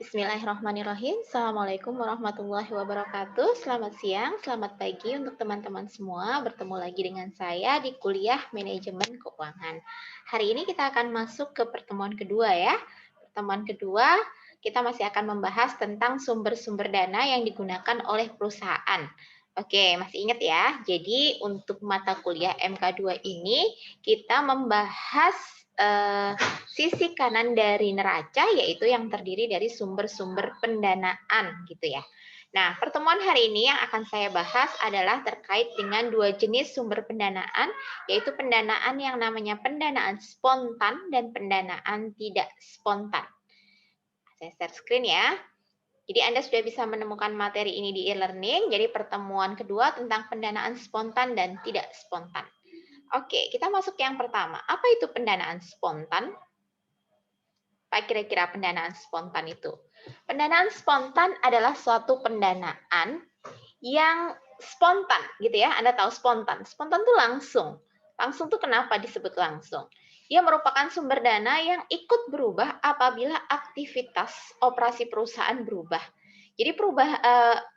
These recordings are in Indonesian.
Bismillahirrahmanirrahim. Assalamualaikum warahmatullahi wabarakatuh. Selamat siang, selamat pagi untuk teman-teman semua. Bertemu lagi dengan saya di kuliah Manajemen Keuangan. Hari ini kita akan masuk ke pertemuan kedua ya. Pertemuan kedua, kita masih akan membahas tentang sumber-sumber dana yang digunakan oleh perusahaan. Oke, masih ingat ya? Jadi untuk mata kuliah MK2 ini kita membahas sisi kanan dari neraca, yaitu yang terdiri dari sumber-sumber pendanaan gitu ya. Nah, pertemuan hari ini yang akan saya bahas adalah terkait dengan dua jenis sumber pendanaan, yaitu pendanaan yang namanya pendanaan spontan dan pendanaan tidak spontan. Saya share screen ya. Jadi Anda sudah bisa menemukan materi ini di e-learning. Jadi pertemuan kedua tentang pendanaan spontan dan tidak spontan. Oke, kita masuk ke yang pertama. Apa itu pendanaan spontan? Apa kira-kira pendanaan spontan itu? Pendanaan spontan adalah suatu pendanaan yang spontan, gitu ya. Anda tahu spontan. Spontan itu langsung. Langsung itu kenapa disebut langsung? Ia merupakan sumber dana yang ikut berubah apabila aktivitas operasi perusahaan berubah. Jadi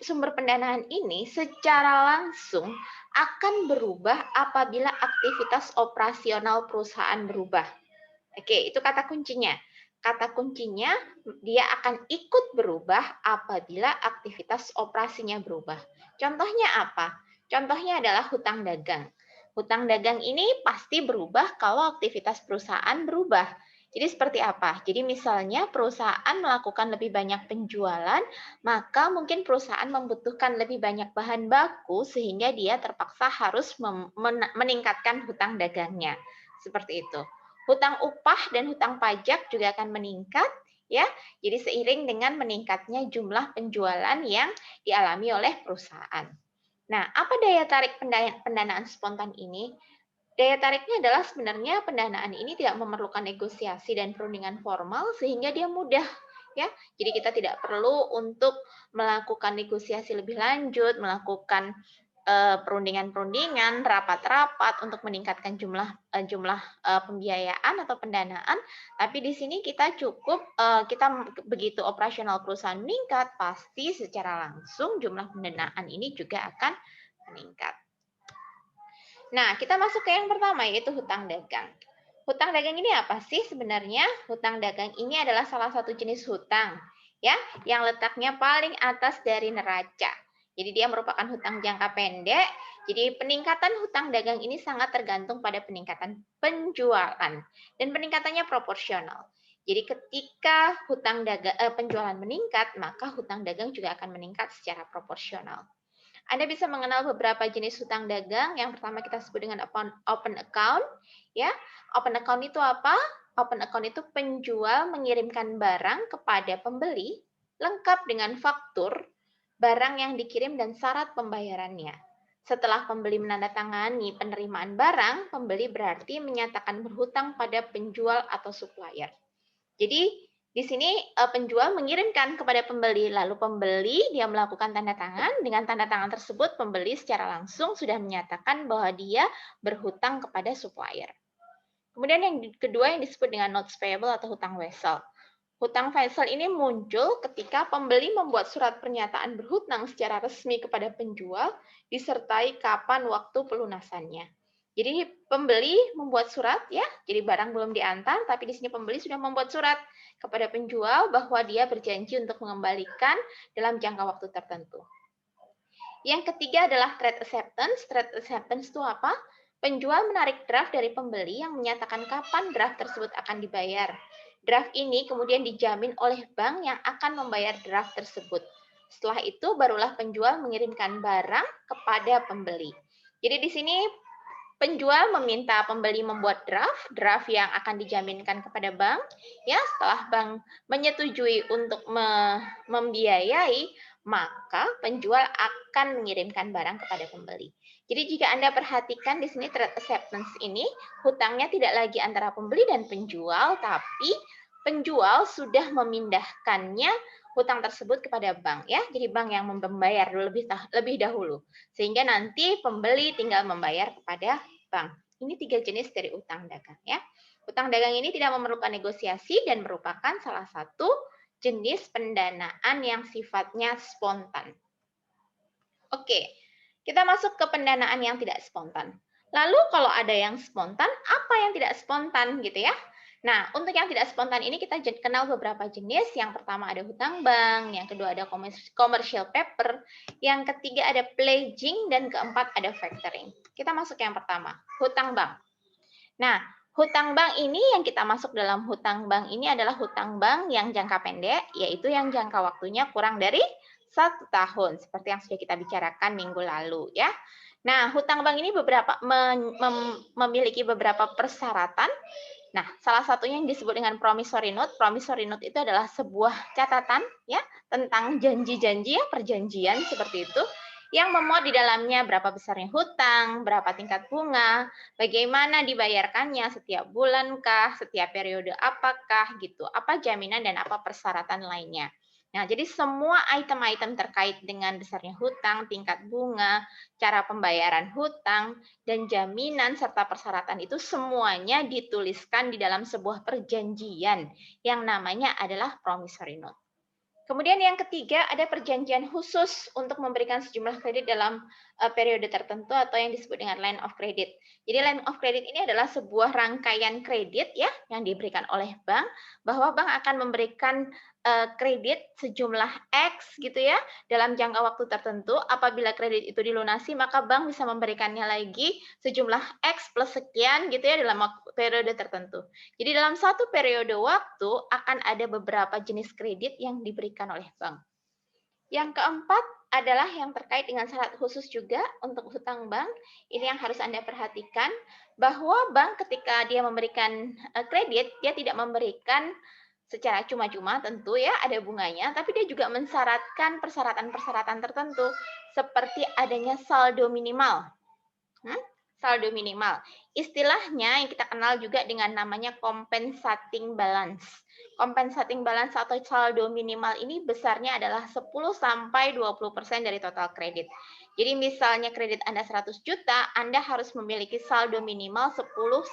sumber pendanaan ini secara langsung akan berubah apabila aktivitas operasional perusahaan berubah. Oke, itu kata kuncinya. Kata kuncinya, dia akan ikut berubah apabila aktivitas operasinya berubah. Contohnya apa? Contohnya adalah hutang dagang. Hutang dagang ini pasti berubah kalau aktivitas perusahaan berubah. Jadi seperti apa? Jadi misalnya perusahaan melakukan lebih banyak penjualan, maka mungkin perusahaan membutuhkan lebih banyak bahan baku sehingga dia terpaksa harus meningkatkan hutang dagangnya. Seperti itu. Hutang upah dan hutang pajak juga akan meningkat ya. Jadi seiring dengan meningkatnya jumlah penjualan yang dialami oleh perusahaan. Nah, apa daya tarik pendanaan spontan ini? Daya tariknya adalah sebenarnya pendanaan ini tidak memerlukan negosiasi dan perundingan formal sehingga dia mudah ya. Jadi kita tidak perlu untuk melakukan negosiasi lebih lanjut, melakukan perundingan-perundingan, rapat-rapat untuk meningkatkan jumlah pembiayaan atau pendanaan. Tapi di sini kita cukup kita begitu operasional perusahaan meningkat, pasti secara langsung jumlah pendanaan ini juga akan meningkat. Nah, kita masuk ke yang pertama yaitu hutang dagang. Hutang dagang ini apa sih sebenarnya? Hutang dagang ini adalah salah satu jenis hutang ya, yang letaknya paling atas dari neraca. Jadi dia merupakan hutang jangka pendek. Jadi peningkatan hutang dagang ini sangat tergantung pada peningkatan penjualan dan peningkatannya proporsional. Jadi ketika penjualan meningkat, maka hutang dagang juga akan meningkat secara proporsional. Anda bisa mengenal beberapa jenis hutang dagang. Yang pertama kita sebut dengan open account, ya. Open account itu apa? Open account itu penjual mengirimkan barang kepada pembeli lengkap dengan faktur, barang yang dikirim dan syarat pembayarannya. Setelah pembeli menandatangani penerimaan barang, pembeli berarti menyatakan berhutang pada penjual atau supplier. Jadi di sini penjual mengirimkan kepada pembeli, lalu pembeli dia melakukan tanda tangan. Dengan tanda tangan tersebut, pembeli secara langsung sudah menyatakan bahwa dia berhutang kepada supplier. Kemudian yang kedua yang disebut dengan notes payable atau hutang wesel. Hutang wesel ini muncul ketika pembeli membuat surat pernyataan berhutang secara resmi kepada penjual, disertai kapan waktu pelunasannya. Jadi pembeli membuat surat ya, jadi barang belum diantar, tapi di sini pembeli sudah membuat surat kepada penjual bahwa dia berjanji untuk mengembalikan dalam jangka waktu tertentu. Yang ketiga adalah trade acceptance. Trade acceptance itu apa? Penjual menarik draft dari pembeli yang menyatakan kapan draft tersebut akan dibayar. Draft ini kemudian dijamin oleh bank yang akan membayar draft tersebut. Setelah itu barulah penjual mengirimkan barang kepada pembeli. Jadi di sini penjual meminta pembeli membuat draft yang akan dijaminkan kepada bank. Ya, setelah bank menyetujui untuk membiayai, maka penjual akan mengirimkan barang kepada pembeli. Jadi jika Anda perhatikan di sini trade acceptance ini, hutangnya tidak lagi antara pembeli dan penjual, tapi penjual sudah memindahkannya hutang tersebut kepada bank ya. Jadi bank yang membayar lebih dahulu. Sehingga nanti pembeli tinggal membayar kepada bank. Ini 3 jenis dari utang dagang ya. Utang dagang ini tidak memerlukan negosiasi dan merupakan salah satu jenis pendanaan yang sifatnya spontan. Oke, kita masuk ke pendanaan yang tidak spontan. Lalu kalau ada yang spontan, apa yang tidak spontan gitu ya? Nah, untuk yang tidak spontan ini kita kenal beberapa jenis. Yang pertama ada hutang bank, yang kedua ada commercial paper, yang ketiga ada pledging, dan keempat ada factoring. Kita masuk ke yang pertama, hutang bank. Nah, hutang bank ini yang kita masuk dalam hutang bank ini adalah hutang bank yang jangka pendek, yaitu yang jangka waktunya kurang dari 1 tahun, seperti yang sudah kita bicarakan minggu lalu ya. Nah, hutang bank ini memiliki beberapa persyaratan. Nah, salah satunya yang disebut dengan promissory note. Promissory note itu adalah sebuah catatan ya tentang janji-janji ya, perjanjian seperti itu yang memuat di dalamnya berapa besarnya hutang, berapa tingkat bunga, bagaimana dibayarkannya, setiap bulankah, setiap periode apakah gitu, apa jaminan dan apa persyaratan lainnya. Nah, jadi semua item-item terkait dengan besarnya hutang, tingkat bunga, cara pembayaran hutang, dan jaminan serta persyaratan itu semuanya dituliskan di dalam sebuah perjanjian yang namanya adalah promissory note. Kemudian yang ketiga ada perjanjian khusus untuk memberikan sejumlah kredit dalam periode tertentu atau yang disebut dengan line of credit. Jadi line of credit ini adalah sebuah rangkaian kredit ya yang diberikan oleh bank, bahwa bank akan memberikan kredit sejumlah X gitu ya dalam jangka waktu tertentu. Apabila kredit itu dilunasi, maka bank bisa memberikannya lagi sejumlah X plus sekian gitu ya dalam periode tertentu. Jadi dalam satu periode waktu akan ada beberapa jenis kredit yang diberikan oleh bank. Yang keempat adalah yang terkait dengan syarat khusus juga untuk hutang bank. Ini yang harus Anda perhatikan, bahwa bank ketika dia memberikan kredit, dia tidak memberikan secara cuma-cuma tentu ya, ada bunganya, tapi dia juga mensyaratkan persyaratan-persyaratan tertentu, seperti adanya saldo minimal. Saldo minimal. Istilahnya yang kita kenal juga dengan namanya compensating balance. Compensating balance atau saldo minimal ini besarnya adalah 10-20% dari total kredit. Jadi misalnya kredit Anda 100 juta, Anda harus memiliki saldo minimal 10-20%,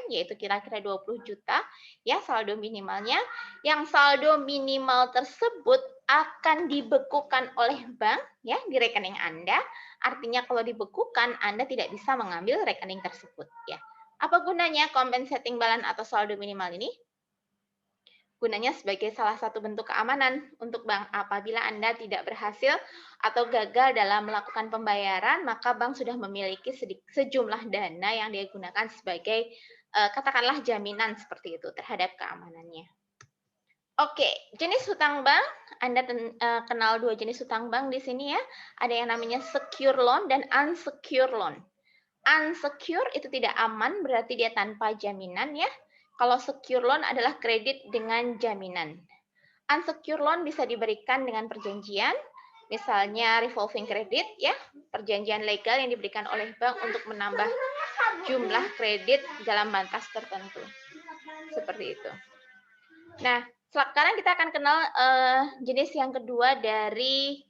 yaitu kira-kira 20 juta ya saldo minimalnya. Yang saldo minimal tersebut akan dibekukan oleh bank ya di rekening Anda. Artinya kalau dibekukan Anda tidak bisa mengambil rekening tersebut ya. Apa gunanya compensating balance atau saldo minimal ini? Gunanya sebagai salah satu bentuk keamanan untuk bank. Apabila Anda tidak berhasil atau gagal dalam melakukan pembayaran, maka bank sudah memiliki sejumlah dana yang dia gunakan sebagai katakanlah jaminan seperti itu terhadap keamanannya. Oke, jenis hutang bank, Anda kenal dua jenis hutang bank di sini ya. Ada yang namanya secure loan dan unsecure loan. Unsecure itu tidak aman, berarti dia tanpa jaminan ya. Kalau secure loan adalah kredit dengan jaminan. Unsecure loan bisa diberikan dengan perjanjian, misalnya revolving credit ya, perjanjian legal yang diberikan oleh bank untuk menambah jumlah kredit dalam batas tertentu. Seperti itu. Nah, sekarang kita akan kenal jenis yang kedua dari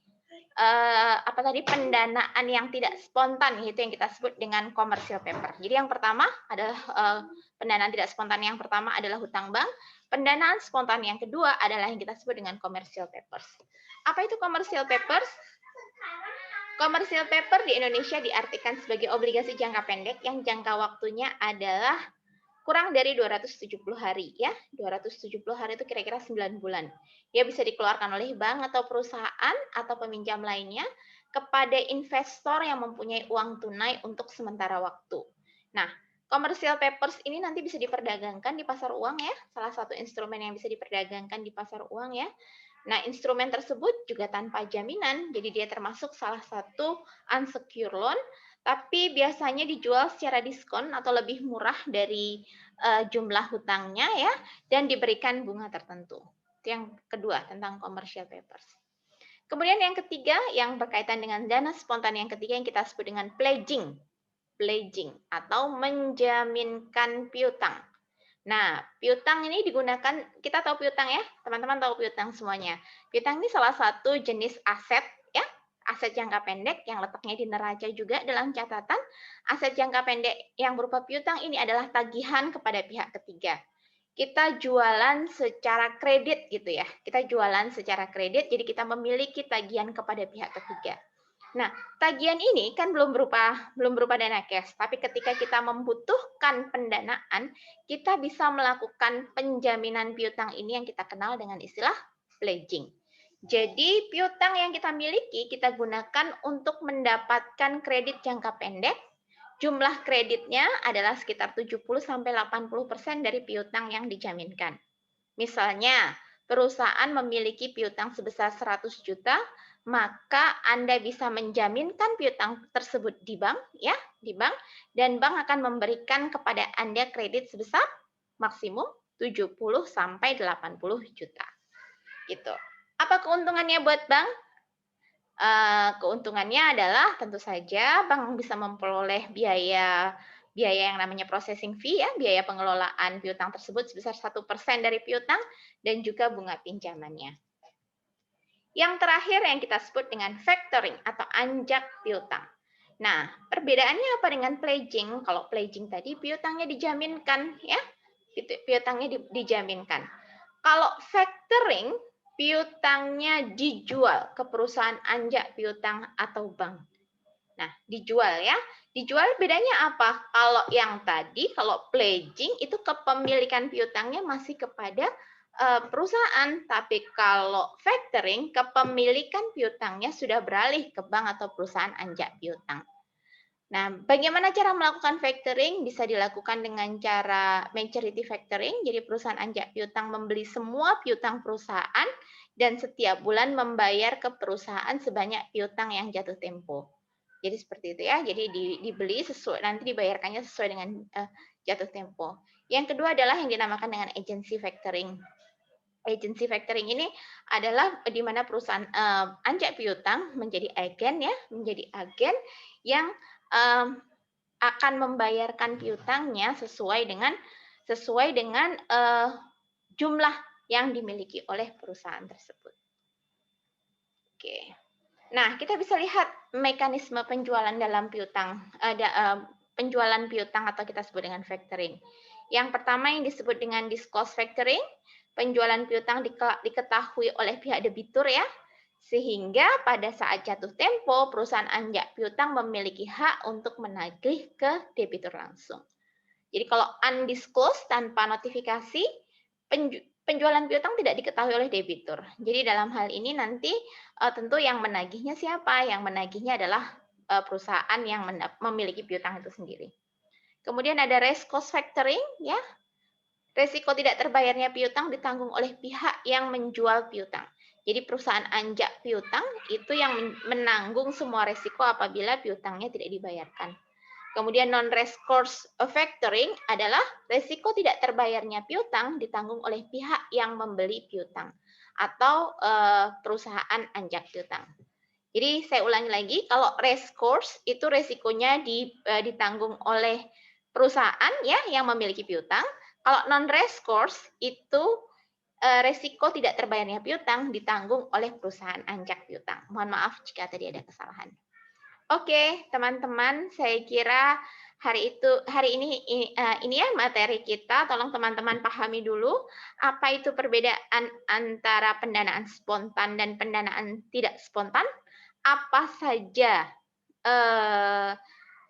pendanaan yang tidak spontan, yaitu yang kita sebut dengan commercial paper. Jadi yang pertama adalah pendanaan tidak spontan yang pertama adalah hutang bank. Pendanaan spontan yang kedua adalah yang kita sebut dengan commercial papers. Apa itu commercial papers? Commercial paper di Indonesia diartikan sebagai obligasi jangka pendek yang jangka waktunya adalah kurang dari 270 hari ya. 270 hari itu kira-kira 9 bulan. Dia bisa dikeluarkan oleh bank atau perusahaan atau peminjam lainnya kepada investor yang mempunyai uang tunai untuk sementara waktu. Nah, commercial papers ini nanti bisa diperdagangkan di pasar uang ya. Salah satu instrumen yang bisa diperdagangkan di pasar uang ya. Nah, instrumen tersebut juga tanpa jaminan. Jadi dia termasuk salah satu unsecured loan, tapi biasanya dijual secara diskon atau lebih murah dari jumlah hutangnya ya, dan diberikan bunga tertentu. Itu yang kedua tentang commercial papers. Kemudian yang ketiga yang berkaitan dengan dana spontan yang ketiga yang kita sebut dengan pledging. Pledging atau menjaminkan piutang. Nah, piutang ini digunakan, kita tahu piutang ya, teman-teman tahu piutang semuanya. Piutang ini salah satu jenis aset ya, aset jangka pendek yang letaknya di neraca juga dalam catatan. Aset jangka pendek yang berupa piutang ini adalah tagihan kepada pihak ketiga. kita jualan secara kredit gitu ya. Kita jualan secara kredit, jadi kita memiliki tagihan kepada pihak ketiga. Nah, tagihan ini kan belum berupa dana cash, tapi ketika kita membutuhkan pendanaan, kita bisa melakukan penjaminan piutang ini yang kita kenal dengan istilah pledging. Jadi, piutang yang kita miliki kita gunakan untuk mendapatkan kredit jangka pendek. Jumlah kreditnya adalah sekitar 70-80% dari piutang yang dijaminkan. Misalnya, perusahaan memiliki piutang sebesar 100 juta, maka Anda bisa menjaminkan piutang tersebut di bank, ya, di bank, dan bank akan memberikan kepada Anda kredit sebesar maksimum 70 sampai 80 juta. Gitu. Apa keuntungannya buat bank? Keuntungannya adalah tentu saja bank bisa memperoleh biaya yang namanya processing fee ya, biaya pengelolaan piutang tersebut sebesar 1% dari piutang dan juga bunga pinjamannya. Yang terakhir yang kita sebut dengan factoring atau anjak piutang. Nah, perbedaannya apa dengan pledging? Kalau pledging tadi piutangnya dijaminkan ya, piutangnya dijaminkan. Kalau factoring piutangnya dijual ke perusahaan anjak piutang atau bank. Nah, dijual ya. Dijual bedanya apa? Kalau yang tadi, kalau pledging itu kepemilikan piutangnya masih kepada perusahaan, tapi kalau factoring kepemilikan piutangnya sudah beralih ke bank atau perusahaan anjak piutang. Nah, bagaimana cara melakukan factoring? Bisa dilakukan dengan cara maturity factoring. Jadi perusahaan anjak piutang membeli semua piutang perusahaan dan setiap bulan membayar ke perusahaan sebanyak piutang yang jatuh tempo. Jadi seperti itu ya. Jadi dibeli sesuai nanti dibayarkannya sesuai dengan jatuh tempo. Yang kedua adalah yang dinamakan dengan agency factoring. Agency factoring ini adalah di mana perusahaan anjak piutang menjadi agen ya, menjadi agen yang akan membayarkan piutangnya sesuai dengan jumlah yang dimiliki oleh perusahaan tersebut. Oke. Nah, kita bisa lihat mekanisme penjualan dalam piutang, penjualan piutang atau kita sebut dengan factoring. Yang pertama yang disebut dengan disclosed factoring, penjualan piutang diketahui oleh pihak debitur ya, sehingga pada saat jatuh tempo perusahaan anjak piutang memiliki hak untuk menagih ke debitur langsung. Jadi kalau undisclosed tanpa notifikasi, penjualan piutang tidak diketahui oleh debitur. Jadi dalam hal ini nanti tentu yang menagihnya siapa? Yang menagihnya adalah perusahaan yang memiliki piutang itu sendiri. Kemudian ada risk cost factoring ya. Resiko tidak terbayarnya piutang ditanggung oleh pihak yang menjual piutang. Jadi perusahaan anjak piutang itu yang menanggung semua resiko apabila piutangnya tidak dibayarkan. Kemudian non-recourse factoring adalah resiko tidak terbayarnya piutang ditanggung oleh pihak yang membeli piutang atau perusahaan anjak piutang. Jadi saya ulangi lagi, kalau recourse itu resikonya ditanggung oleh perusahaan ya yang memiliki piutang. Kalau non-recourse itu resiko tidak terbayarnya piutang ditanggung oleh perusahaan anjak piutang. Mohon maaf jika tadi ada kesalahan. Oke, teman-teman, saya kira hari ini ya materi kita. Tolong teman-teman pahami dulu apa itu perbedaan antara pendanaan spontan dan pendanaan tidak spontan. Apa saja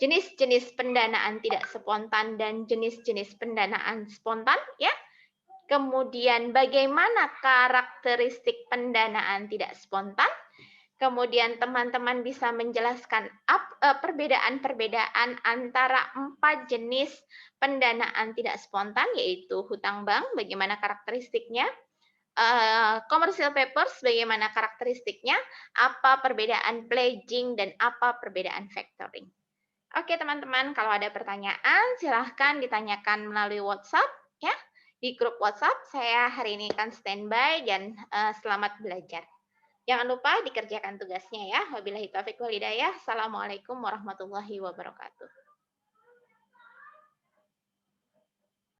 jenis-jenis pendanaan tidak spontan dan jenis-jenis pendanaan spontan ya. Kemudian bagaimana karakteristik pendanaan tidak spontan? Kemudian teman-teman bisa menjelaskan perbedaan-perbedaan antara 4 jenis pendanaan tidak spontan, yaitu hutang bank, bagaimana karakteristiknya, commercial papers, bagaimana karakteristiknya, apa perbedaan pledging, dan apa perbedaan factoring. Oke teman-teman, kalau ada pertanyaan silahkan ditanyakan melalui WhatsApp ya. Di grup WhatsApp saya hari ini akan standby dan selamat belajar. Jangan lupa dikerjakan tugasnya ya. Wabillahi taufiq wal hidayah. Assalamualaikum warahmatullahi wabarakatuh.